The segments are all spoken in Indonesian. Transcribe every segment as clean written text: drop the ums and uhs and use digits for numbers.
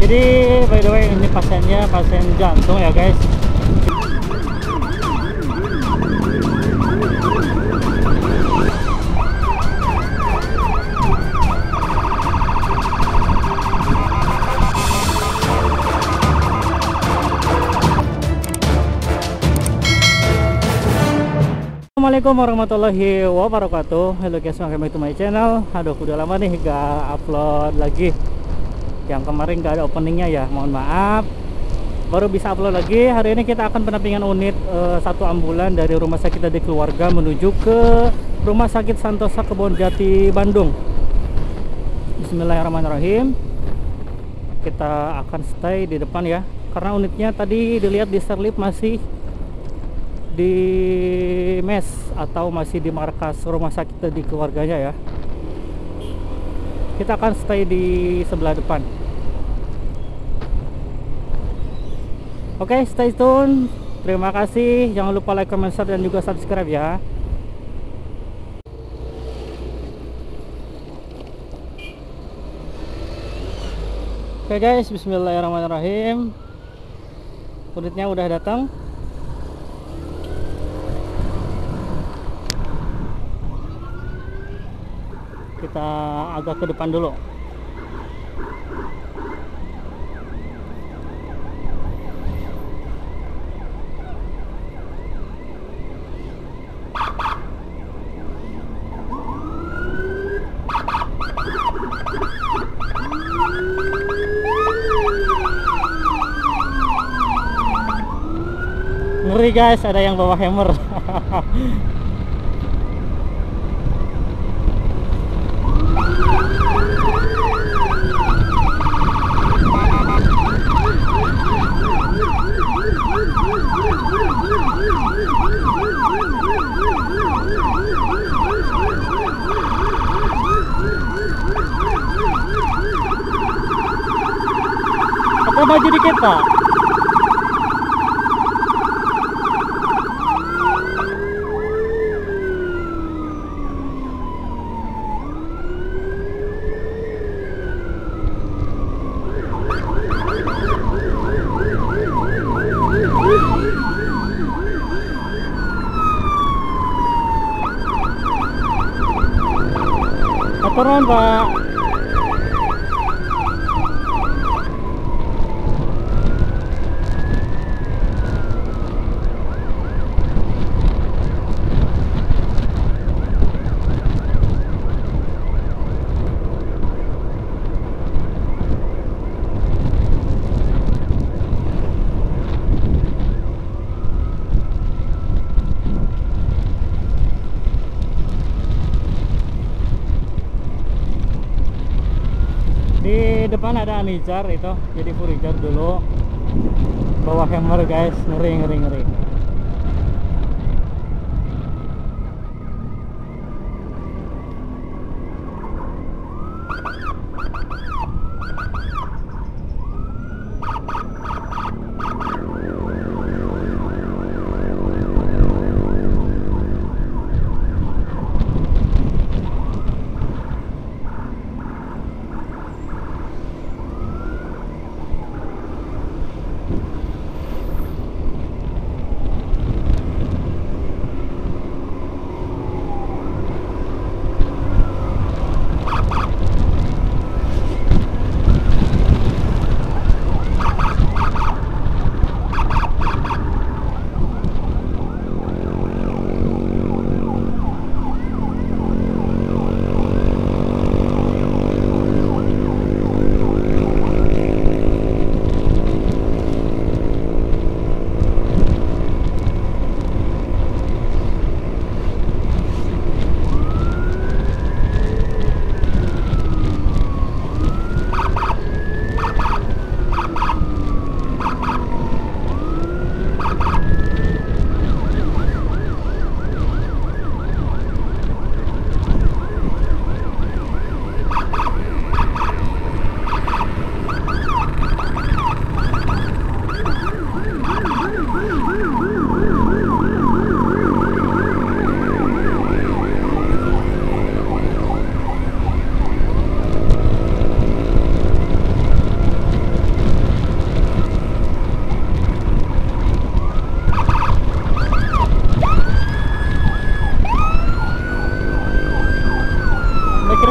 Jadi by the way ini pasiennya pasien jantung ya guys. Assalamualaikum warahmatullahi wabarakatuh. Hello guys, welcome back to my channel. Aduh, udah lama nih gak upload lagi. Yang kemarin gak ada openingnya ya, mohon maaf. Baru bisa upload lagi. Hari ini kita akan penampingan unit satu ambulan dari rumah sakit Adik Keluarga menuju ke Rumah Sakit Santosa Kebonjati, Bandung. Bismillahirrahmanirrahim. Kita akan stay di depan ya, karena unitnya tadi dilihat di serlip masih di mes atau masih di markas rumah sakit di keluarganya ya. Kita akan stay di sebelah depan. Oke, stay tune. Terima kasih. Jangan lupa like, comment, share dan juga subscribe ya. Oke guys, bismillahirrahmanirrahim. Unitnya udah datang. Kita agak ke depan dulu. Ngeri guys, ada yang bawa hammer. Pakai baju dikit pak. Turun pak. Di depan ada anijar itu, jadi furijar dulu. Bawa hammer guys, ngeri.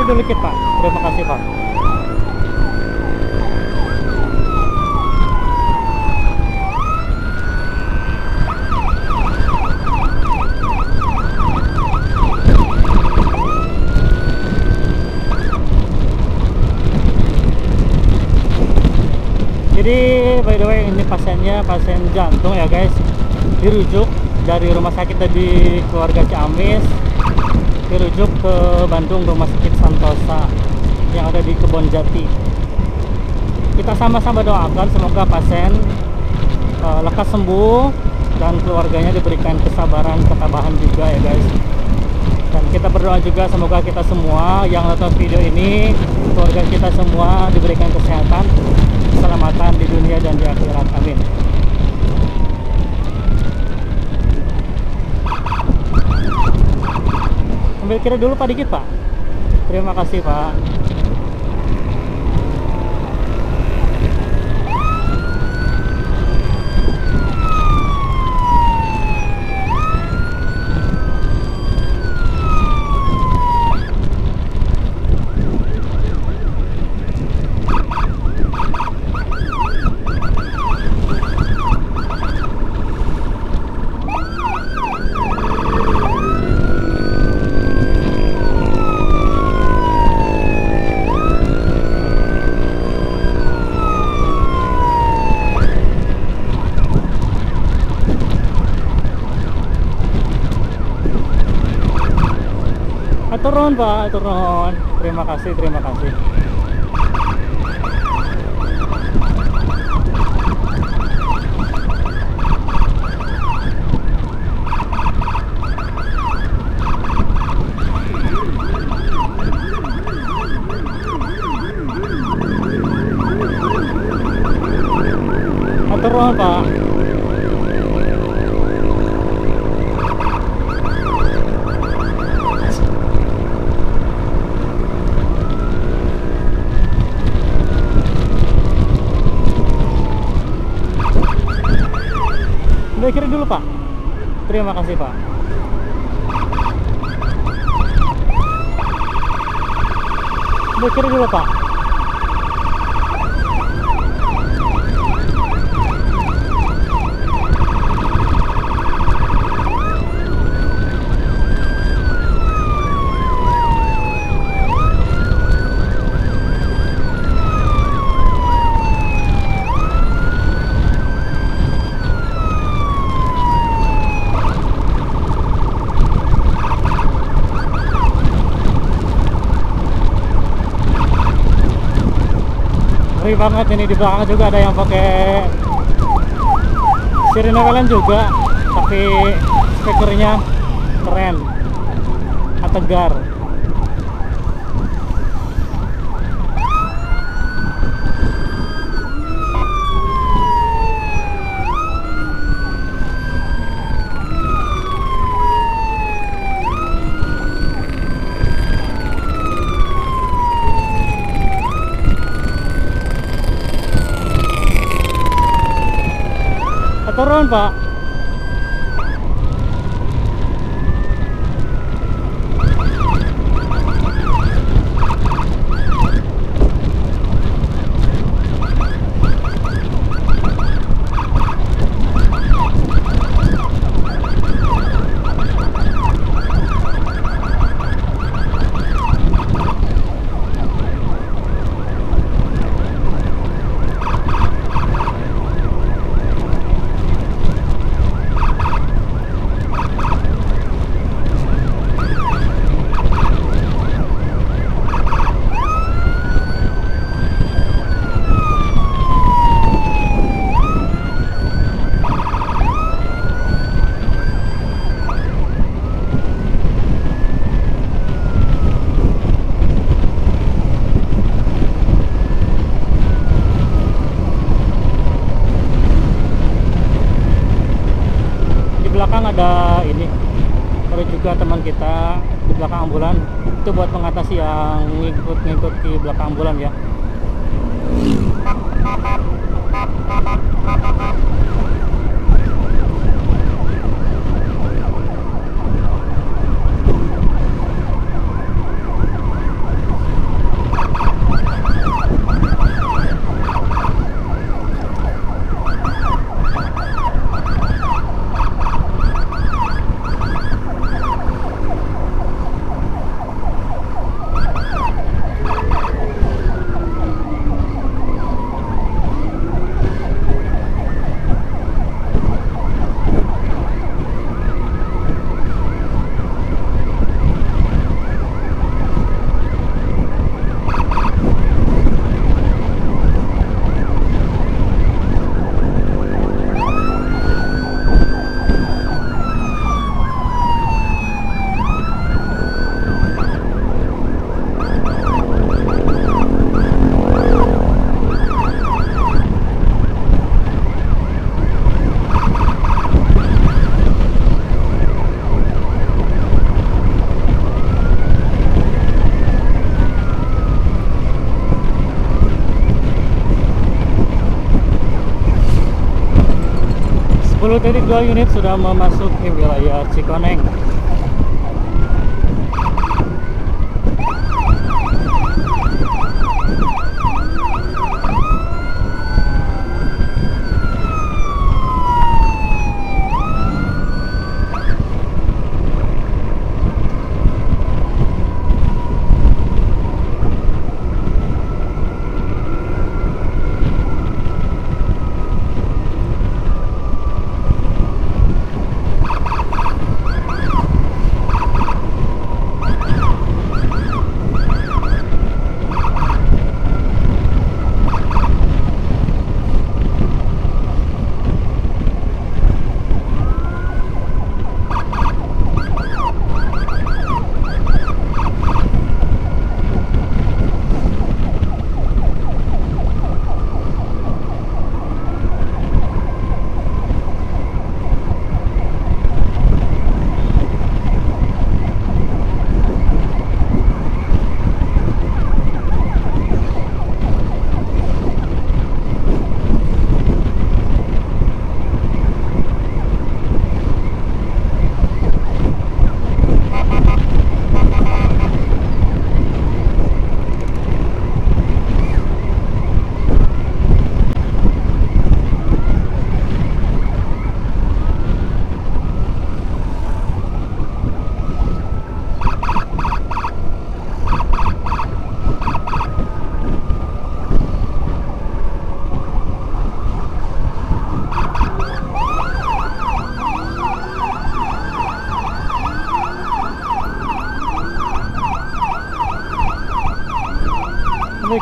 kiri dulu dikit Pak. Terima kasih Pak. Jadi by the way ini pasiennya pasien jantung ya guys, dirujuk dari rumah sakit tadi keluarga Ciamis, dirujuk ke Bandung rumah sakit Santosa yang ada di Kebonjati. Kita sama-sama doakan semoga pasien lekas sembuh dan keluarganya diberikan kesabaran, ketabahan juga ya guys. Dan kita berdoa juga semoga kita semua yang nonton video ini, keluarga kita semua diberikan kesehatan, keselamatan di dunia dan di akhirat. Amin. Ambil kiri dulu Pak dikit Pak. Terima kasih Pak. Turun Pak, turun. Terima kasih, terima kasih. Turun Pak. Kiri dulu Pak. Terima kasih Pak. Kiri dulu Pak. Ngeri banget ini, di belakang juga ada yang pakai sirine kalian juga, tapi speakernya keren, tegar. Turun Pak. Ada ini, ada juga teman kita di belakang ambulan, itu buat mengatasi yang ngikut di belakang ambulan ya. 20.2 unit sudah memasuki wilayah Cikoneng.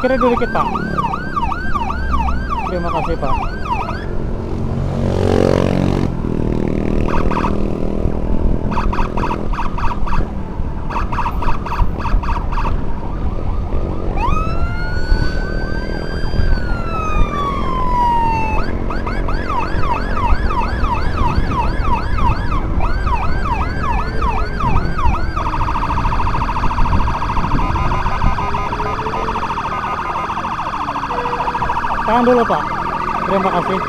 Kira dulu dikit Pak. Terima kasih Pak. Tahan dulu Pak. Terima kasih.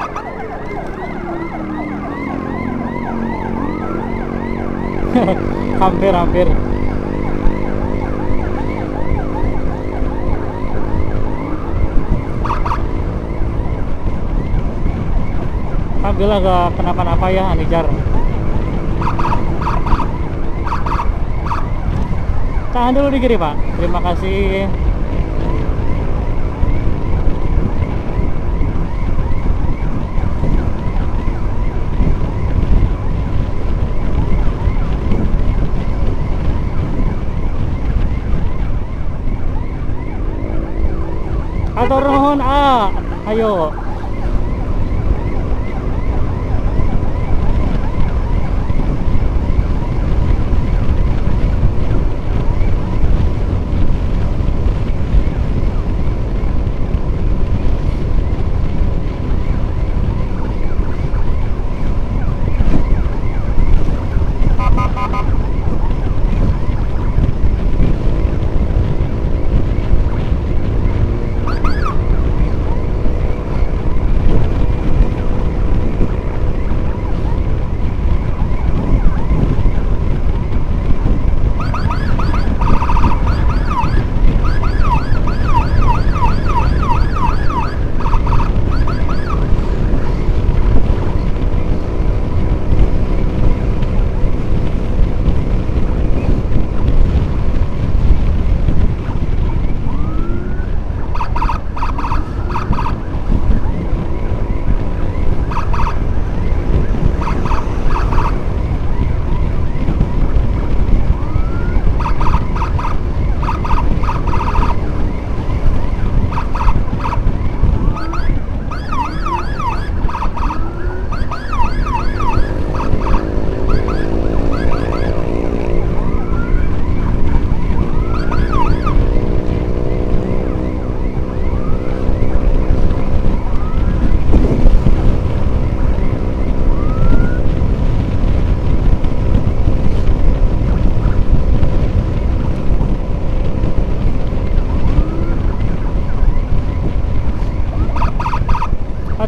Hampir. Alhamdulillah gak kenapa-napa ya Anijar. Tahan dulu di kiri Pak. Terima kasih. Atur nuhun ayo.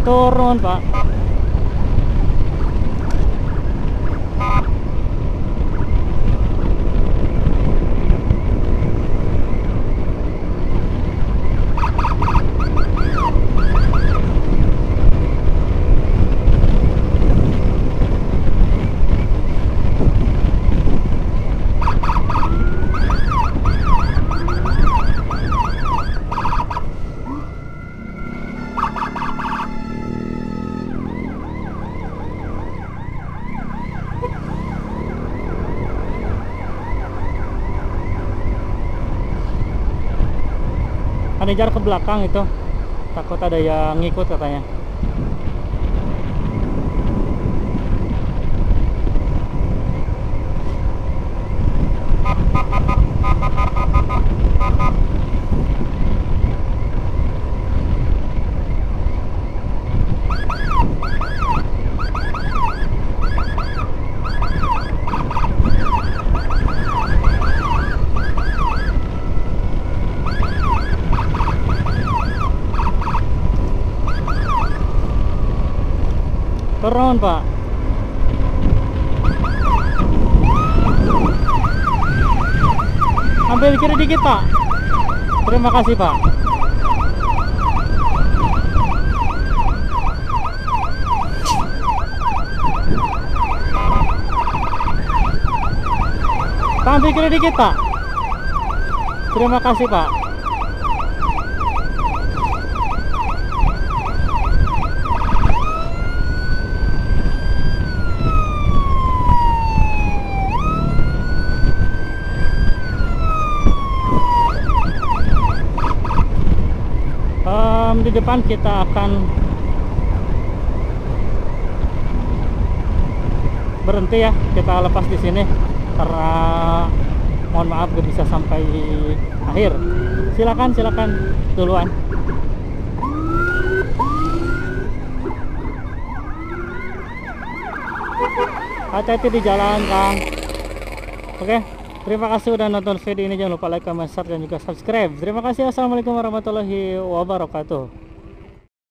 Turun Pak. ngejar ke belakang itu, takut ada yang ngikut katanya. Turun Pak. Ambil kiri dikit Pak. Terima kasih Pak. Pak, ambil kiri dikit Pak. Terima kasih Pak. Di depan kita akan berhenti ya, kita lepas di sini karena mohon maaf gak bisa sampai akhir. Silakan duluan. Hati-hati di jalan Kang. Oke, terima kasih udah nonton video ini. Jangan lupa like, comment, share, dan juga subscribe. Terima kasih. Assalamualaikum warahmatullahi wabarakatuh.